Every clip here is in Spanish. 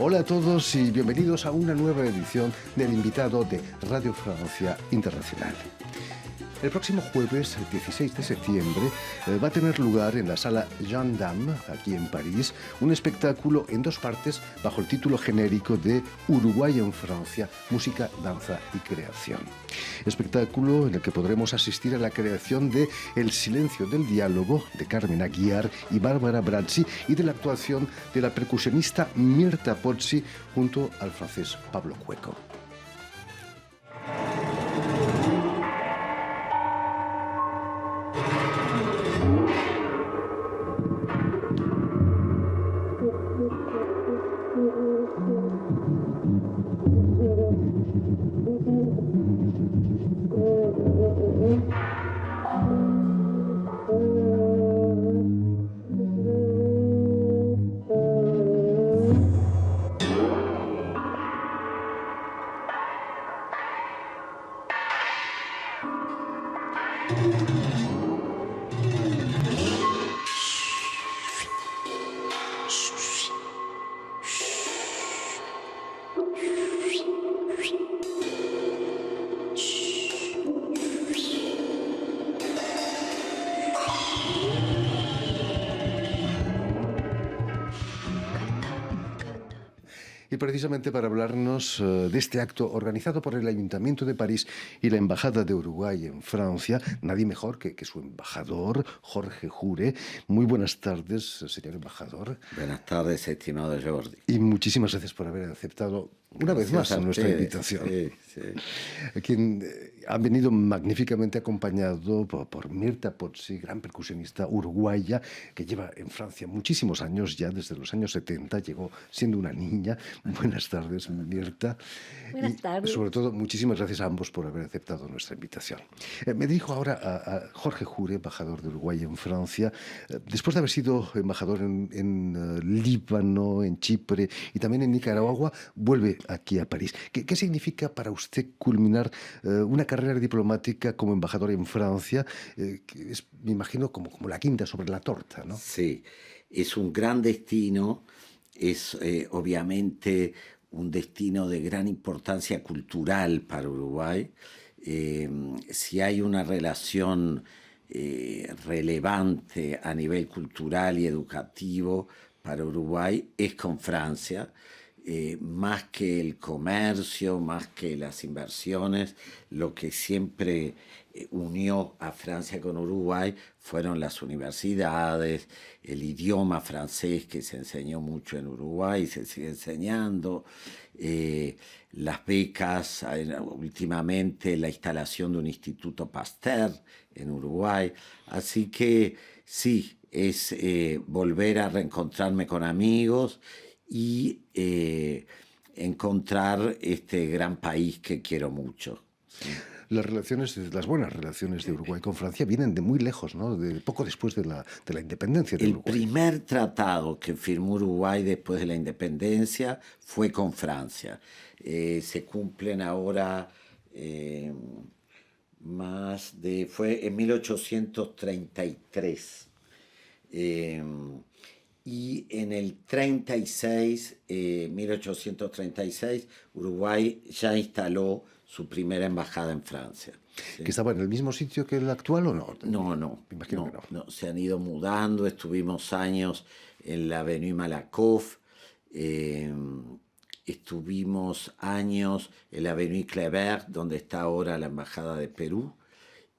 Hola a todos y bienvenidos a una nueva edición del invitado de Radio Francia Internacional. El próximo jueves 16 de septiembre va a tener lugar en la sala Jeanne d'Arc, aquí en París, un espectáculo en dos partes bajo el título genérico de Uruguay en Francia, música, danza y creación. Espectáculo en el que podremos asistir a la creación de El silencio del diálogo de Carmen Aguiar y Bárbara Brazzi y de la actuación de la percusionista Mirta Pozzi junto al francés Pablo Cueco. Y precisamente para hablarnos de este acto organizado por el Ayuntamiento de París y la Embajada de Uruguay en Francia, nadie mejor que su embajador, Jorge Jure. Muy buenas tardes, señor embajador. Buenas tardes, estimado Jordi. Y muchísimas gracias por haber aceptado una vez más nuestra invitación. Quien ha venido magníficamente acompañado por Mirta Pozzi, gran percusionista uruguaya, que lleva en Francia muchísimos años ya, desde los años 70, llegó siendo una niña. Buenas tardes, Mirta. Buenas tardes. Y sobre todo, muchísimas gracias a ambos por haber aceptado nuestra invitación. Me dirijo ahora a Jorge Jure, embajador de Uruguay en Francia. Después de haber sido embajador en Líbano, en Chipre y también en Nicaragua, vuelve aquí a París. ¿Qué significa para usted culminar una carrera diplomática como embajador en Francia? Que es, me imagino, como la quinta sobre la torta, ¿no? Sí, es un gran destino, es obviamente un destino de gran importancia cultural para Uruguay. Si hay una relación relevante a nivel cultural y educativo para Uruguay, es con Francia. Más que el comercio, más que las inversiones, lo que siempre unió a Francia con Uruguay fueron las universidades, el idioma francés que se enseñó mucho en Uruguay y se sigue enseñando, las becas, últimamente la instalación de un instituto Pasteur en Uruguay. Así que sí, es volver a reencontrarme con amigos y encontrar este gran país que quiero mucho. ¿Sí? Las buenas relaciones de Uruguay con Francia vienen de muy lejos, ¿no? De poco después de la independencia de Uruguay. El primer tratado que firmó Uruguay después de la independencia fue con Francia. Se cumplen ahora fue en 1833. Y en el 1836, Uruguay ya instaló su primera embajada en Francia. ¿Sí? ¿Que estaba en el mismo sitio que el actual o no? No. Me imagino que no. Se han ido mudando, estuvimos años en la Avenue Malakoff, estuvimos años en la Avenue Kléber, donde está ahora la Embajada de Perú,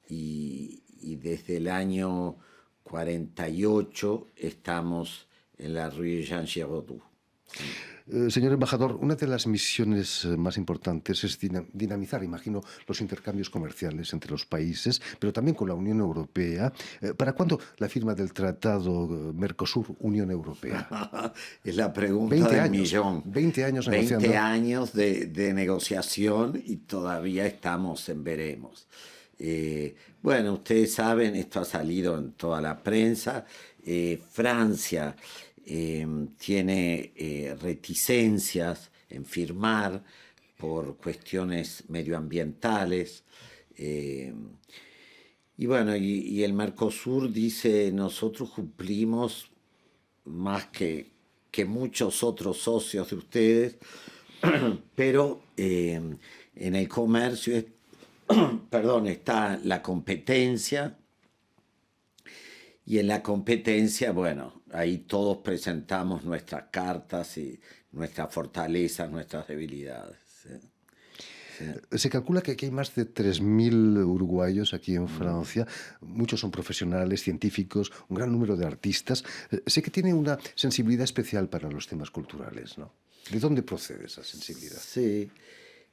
y desde el año 48 estamos en la Rue Jean Giraudoux. Señor embajador, una de las misiones más importantes es dinamizar, imagino, los intercambios comerciales entre los países, pero también con la Unión Europea. ¿Para cuándo la firma del Tratado Mercosur-Unión Europea? Es la pregunta del millón. 20 años negociando. 20 años de negociación y todavía estamos en veremos. Bueno, ustedes saben, esto ha salido en toda la prensa. Francia tiene reticencias en firmar por cuestiones medioambientales. Y bueno, y el Mercosur dice, nosotros cumplimos más que que muchos otros socios de ustedes, pero en el comercio perdón, está la competencia, y en la competencia, bueno, ahí todos presentamos nuestras cartas y nuestras fortalezas, nuestras debilidades. ¿Sí? Sí. Se calcula que aquí hay más de 3.000 uruguayos aquí en Francia. Muchos son profesionales, científicos, un gran número de artistas. Sé que tiene una sensibilidad especial para los temas culturales, ¿no? ¿De dónde procede esa sensibilidad? Sí.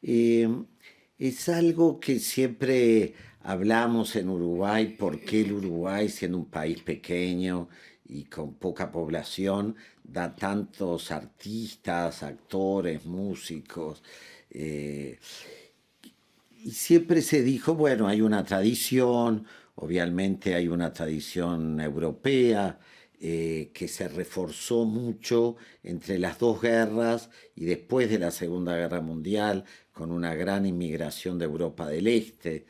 Eh, es algo que siempre hablamos en Uruguay, porque el Uruguay, siendo un país pequeño y con poca población, da tantos artistas, actores, músicos. eh, y siempre se dijo, bueno, hay una tradición, obviamente hay una tradición europea, que se reforzó mucho entre las dos guerras y después de la Segunda Guerra Mundial, con una gran inmigración de Europa del Este,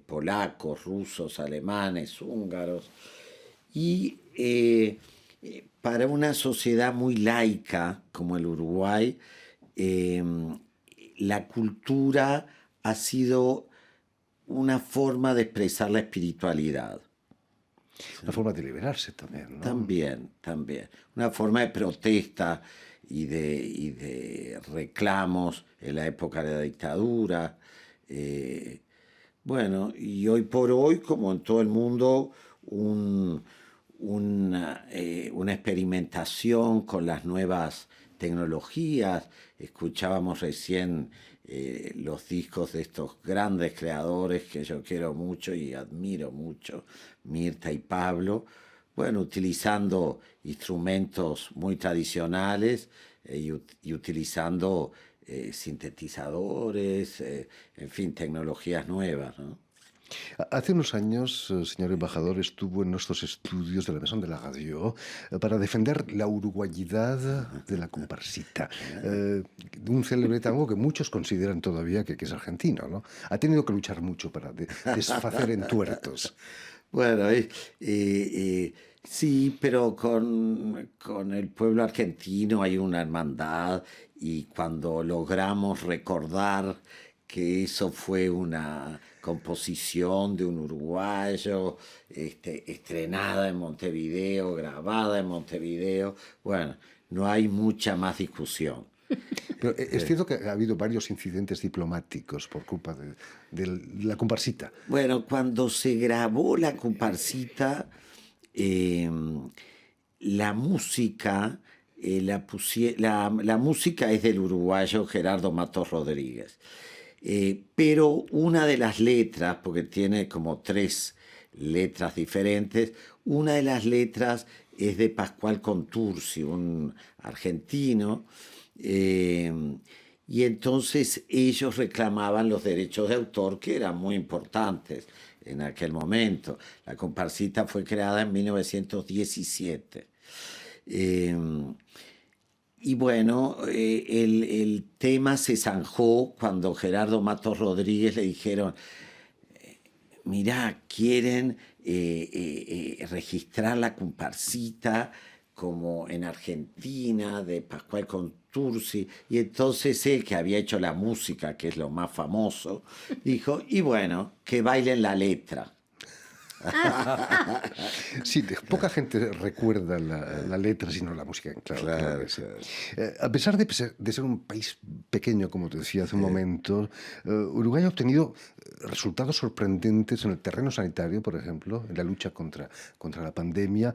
polacos, rusos, alemanes, húngaros. Y para una sociedad muy laica como el Uruguay, eh, la cultura ha sido una forma de expresar la espiritualidad. Una forma de liberarse también, ¿no? También, también. Una forma de protesta y de reclamos en la época de la dictadura. Eh, bueno, y hoy por hoy, como en todo el mundo, una experimentación con las nuevas tecnologías. Escuchábamos recién los discos de estos grandes creadores que yo quiero mucho y admiro mucho, Mirta y Pablo, bueno, utilizando instrumentos muy tradicionales y utilizando sintetizadores, en fin, tecnologías nuevas, ¿no? Hace unos años, señor embajador, estuvo en nuestros estudios de la Maison de la Radio para defender la uruguayidad de la comparsita, de un célebre tango que muchos consideran todavía que es argentino, ¿no? Ha tenido que luchar mucho para desfacer entuertos. Bueno, sí, pero con el pueblo argentino hay una hermandad, y cuando logramos recordar que eso fue una composición de un uruguayo, estrenada en Montevideo, grabada en Montevideo, bueno, no hay mucha más discusión. Pero es cierto que ha habido varios incidentes diplomáticos por culpa de la comparsita. Bueno, cuando se grabó la comparsita, eh, la música, la música es del uruguayo Gerardo Matos Rodríguez. Pero una de las letras, porque tiene como 3 letras diferentes, una de las letras es de Pascual Contursi, un argentino, y entonces ellos reclamaban los derechos de autor, que eran muy importantes en aquel momento. La comparsita fue creada en 1917. Y bueno, el tema se zanjó cuando Gerardo Matos Rodríguez le dijeron, mirá, quieren registrar la comparsita como en Argentina, de Pascual Contursi, y entonces él, que había hecho la música, que es lo más famoso, dijo, y bueno, que bailen la letra. Sí, poca gente recuerda la letra, sino la música. Claro, Claro, que sí. claro. A pesar de ser un país pequeño, como te decía hace un momento, Uruguay ha obtenido resultados sorprendentes en el terreno sanitario, por ejemplo, en la lucha contra la pandemia,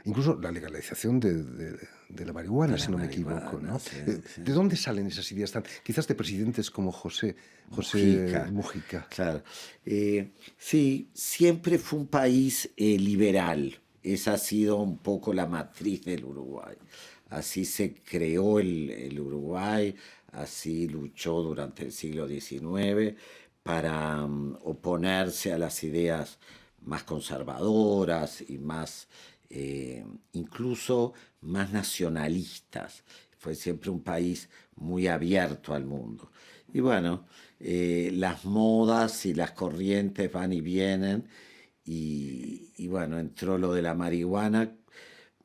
incluso la legalización de la marihuana, si no me equivoco, ¿no? Sí, sí. ¿De dónde salen esas ideas quizás de presidentes como José Mujica? Claro. Sí, siempre fue un país liberal. Esa ha sido un poco la matriz del Uruguay. Así se creó el Uruguay, así luchó durante el siglo XIX para oponerse a las ideas más conservadoras y más, incluso más nacionalistas. Fue siempre un país muy abierto al mundo. Y bueno, las modas y las corrientes van y vienen, y bueno, entró lo de la marihuana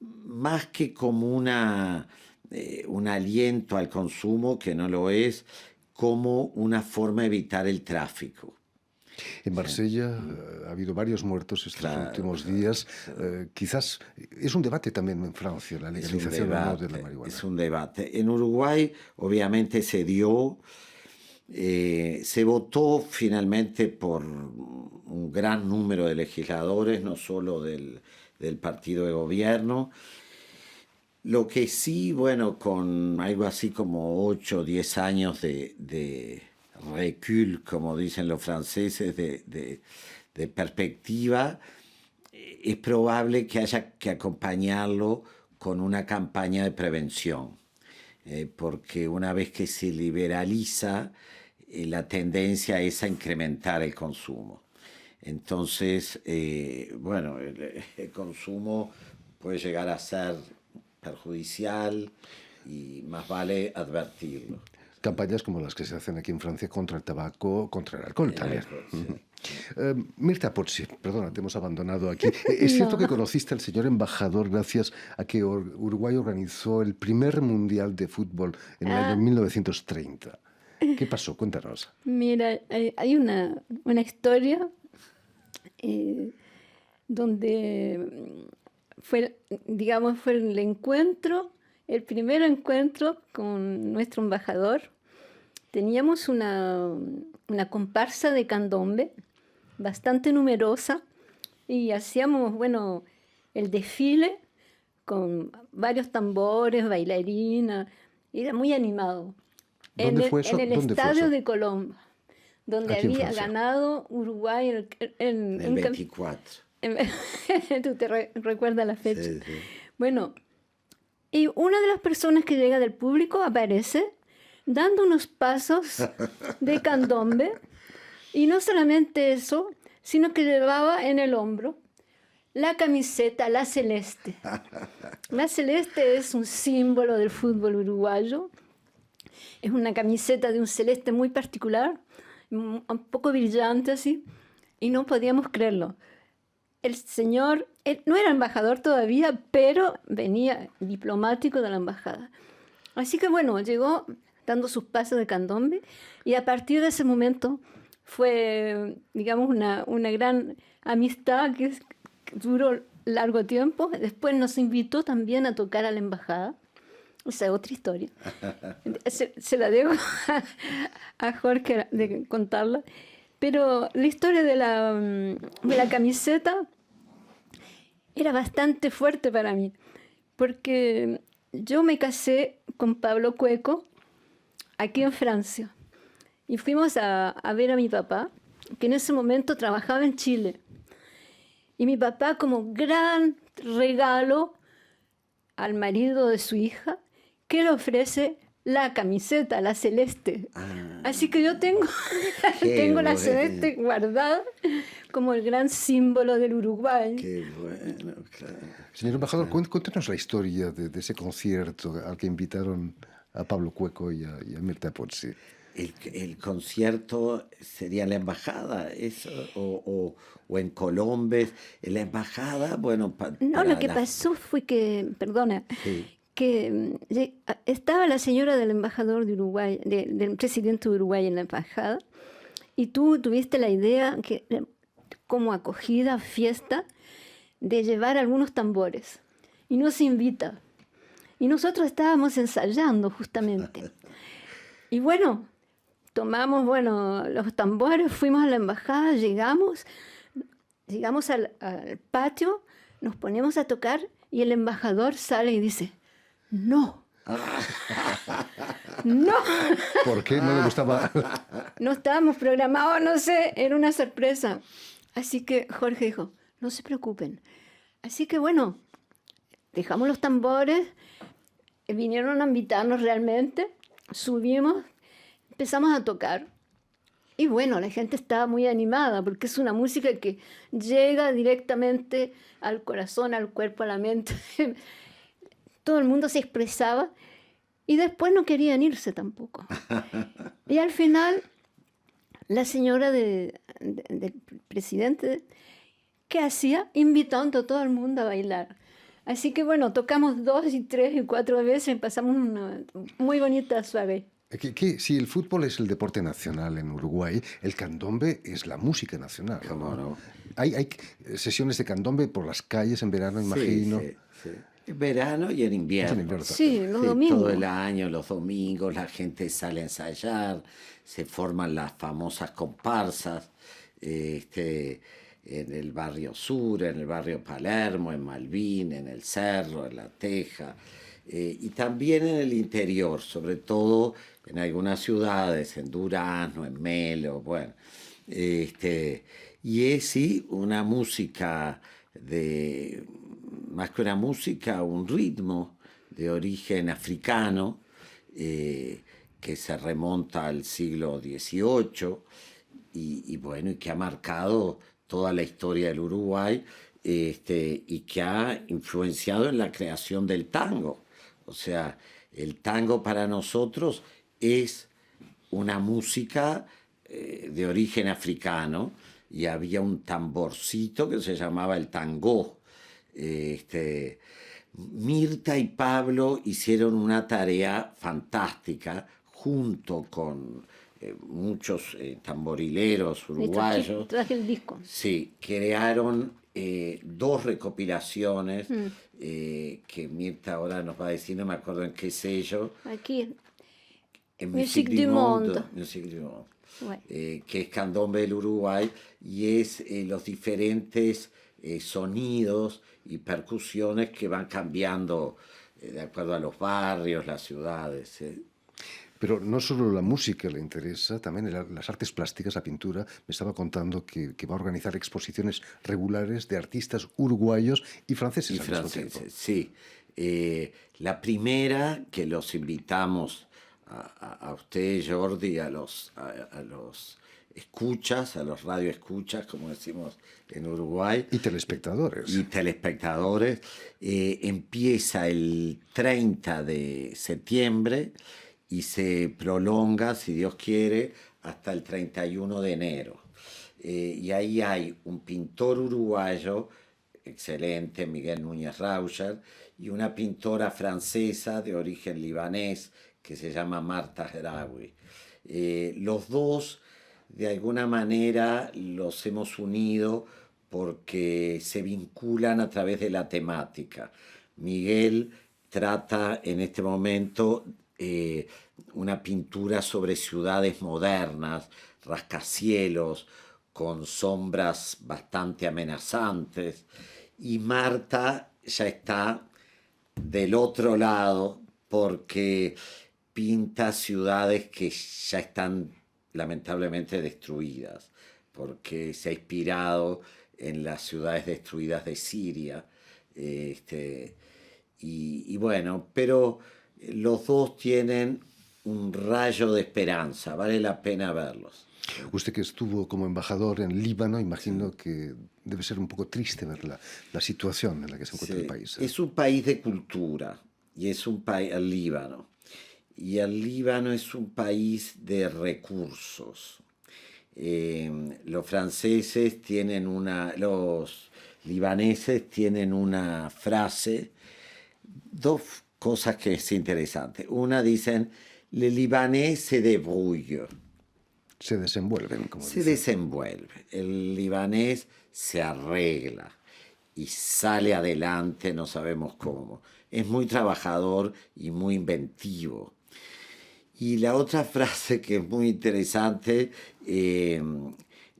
más que como un aliento al consumo, que no lo es, como una forma de evitar el tráfico. En Marsella ha habido varios muertos estos últimos días. Quizás es un debate también en Francia, la legalización o no de la marihuana. Es un debate. En Uruguay, obviamente, se votó finalmente por un gran número de legisladores, no solo del partido de gobierno. Lo que sí, bueno, con algo así como 8 o 10 años de recul, como dicen los franceses, de perspectiva, es probable que haya que acompañarlo con una campaña de prevención, porque una vez que se liberaliza, la tendencia es a incrementar el consumo. Entonces, bueno, el consumo puede llegar a ser perjudicial y más vale advertirlo. Campañas como las que se hacen aquí en Francia contra el tabaco, contra el alcohol también. Sí. Mirta Pozzi, perdona, te hemos abandonado aquí. ¿Es cierto que conociste al señor embajador gracias a que Uruguay organizó el primer mundial de fútbol en el año 1930? ¿Qué pasó? Cuéntanos. Mira, hay una historia donde fue el encuentro, el primer encuentro con nuestro embajador. Teníamos una comparsa de candombe bastante numerosa y hacíamos, bueno, el desfile con varios tambores, bailarinas, era muy animado. ¿Dónde fue eso? En el estadio de Colón, donde aquí había ganado Uruguay en el 24. Tú te recuerdas la fecha. Sí, sí. Bueno, y una de las personas que llega del público aparece dando unos pasos de candombe, y no solamente eso, sino que llevaba en el hombro la camiseta, la celeste. La celeste es un símbolo del fútbol uruguayo. Es una camiseta de un celeste muy particular, un poco brillante así, y no podíamos creerlo. El señor, él no era embajador todavía, pero venía diplomático de la embajada. Así que bueno, llegó dando sus pasos de candombe, y a partir de ese momento fue, digamos, una gran amistad que duró largo tiempo. Después nos invitó también a tocar a la embajada. Esa es otra historia. Se la dejo a Jorge de contarla. Pero la historia de la camiseta era bastante fuerte para mí, porque yo me casé con Pablo Cueco aquí en Francia, y fuimos a ver a mi papá, que en ese momento trabajaba en Chile. Y mi papá, como gran regalo al marido de su hija, que le ofrece la camiseta, la celeste. Así que yo tengo la celeste guardada como el gran símbolo del Uruguay. Qué bueno, claro. Señor embajador, cuéntenos la historia de ese concierto al que invitaron a Pablo Cueco y a Mirta Pozzi. El concierto sería en la embajada, eso, o en Colombes. En la embajada, bueno... No, lo que pasó fue que, perdona, Sí. que estaba la señora del embajador de Uruguay, del presidente de Uruguay en la embajada, y tú tuviste la idea, que como acogida, fiesta, de llevar algunos tambores, y nos invita. Y nosotros estábamos ensayando justamente. Y bueno, tomamos los tambores, fuimos a la embajada, llegamos al patio, nos ponemos a tocar, y el embajador sale y dice: no. No. ¿Por qué no le gustaba? No estábamos programados, no sé, era una sorpresa. Así que Jorge dijo: no se preocupen. Así que bueno, dejamos los tambores, vinieron a invitarnos realmente, subimos, empezamos a tocar. Y bueno, la gente estaba muy animada, porque es una música que llega directamente al corazón, al cuerpo, a la mente. Todo el mundo se expresaba, y después no querían irse tampoco. Y al final, la señora del presidente, ¿qué hacía? Invitando a todo el mundo a bailar. Así que bueno, tocamos 2 y 3 y 4 veces, pasamos una muy bonita soirée. Si el fútbol es el deporte nacional en Uruguay, el candombe es la música nacional. ¿Cómo no? Hay sesiones de candombe por las calles en verano, imagino. Sí, sí. En verano y en invierno. En invierno. Sí, los Sí, domingos. todo el año, los domingos, la gente sale a ensayar, se forman las famosas comparsas en el barrio sur, en el barrio Palermo, en Malvin, en el Cerro, en La Teja, y también en el interior, sobre todo en algunas ciudades, en Durazno, en Melo, bueno. Y es sí una música más que una música, un ritmo de origen africano, que se remonta al siglo XVIII y bueno, y que ha marcado toda la historia del Uruguay, y que ha influenciado en la creación del tango. O sea, el tango para nosotros es una música de origen africano, y había un tamborcito que se llamaba el tangó. Mirta y Pablo hicieron una tarea fantástica junto con muchos tamborileros uruguayos. Traje el disco. Sí, crearon 2 recopilaciones que Mirta ahora nos va a decir, no me acuerdo en qué sello. Aquí, En Musique du Monde. Musique du Monde. bueno. Que es Candombe del Uruguay, y es los diferentes sonidos y percusiones que van cambiando de acuerdo a los barrios, las ciudades. Pero no solo la música le interesa, también las artes plásticas, la pintura. Me estaba contando que va a organizar exposiciones regulares de artistas uruguayos y franceses Y al mismo tiempo. franceses, sí. La primera, que los invitamos a usted, Jordi, a los escuchas, a los radioescuchas, como decimos en Uruguay. Y telespectadores. Y telespectadores. Empieza el 30 de septiembre y se prolonga, si Dios quiere, hasta el 31 de enero. Y ahí hay un pintor uruguayo excelente, Miguel Núñez Raucher, y una pintora francesa de origen libanés que se llama Marta Heraoui. Los dos, de alguna manera, los hemos unido porque se vinculan a través de la temática. Miguel trata en este momento una pintura sobre ciudades modernas, rascacielos, con sombras bastante amenazantes, y Marta ya está del otro lado porque pinta ciudades que ya están lamentablemente destruidas, porque se ha inspirado en las ciudades destruidas de Siria. Y bueno, pero los dos tienen un rayo de esperanza, vale la pena verlos. Usted que estuvo como embajador en Líbano, imagino que debe ser un poco triste ver la situación en la que se encuentra el país. Es un país de cultura, y es un país, el Líbano. Y el Líbano es un país de recursos. Los franceses tienen los libaneses tienen una frase, 2 cosas que es interesante. Una, dicen, le libanés se débrouille. Se desenvuelven, como Se dicen. desenvuelve. El libanés se arregla y sale adelante, no sabemos cómo. Es muy trabajador y muy inventivo. Y la otra frase que es muy interesante,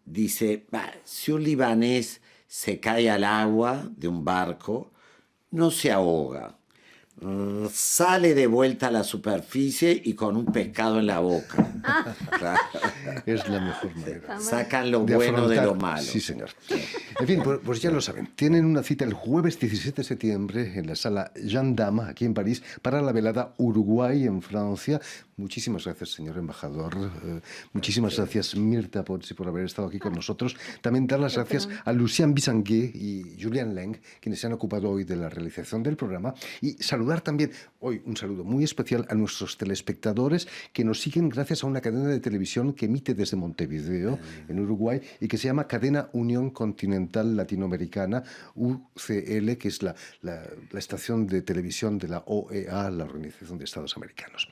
dice, si un libanés se cae al agua de un barco, no se ahoga. Sale de vuelta a la superficie y con un pescado en la boca. Es la mejor manera. Sacan lo de bueno de afrontar. lo malo. Sí, señor. En fin, pues ya lo saben. Tienen una cita el jueves 17 de septiembre en la sala Jeanne d'Arc, aquí en París, para la velada Uruguay en Francia. Muchísimas gracias, señor embajador. Muchísimas gracias, Mirta Pozzi, por haber estado aquí con nosotros. También dar las gracias a Lucien Bissanguet y Julien Leng, quienes se han ocupado hoy de la realización del programa. Y saludar también, hoy un saludo muy especial a nuestros telespectadores que nos siguen gracias a una cadena de televisión que emite desde Montevideo, en Uruguay, y que se llama Cadena Unión Continental Latinoamericana, UCL, que es la estación de televisión de la OEA, la Organización de Estados Americanos.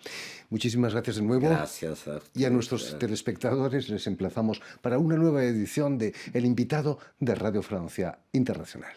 Muchísimas gracias de nuevo. Gracias a ustedes. Y a nuestros telespectadores les emplazamos para una nueva edición de El Invitado de Radio Francia Internacional.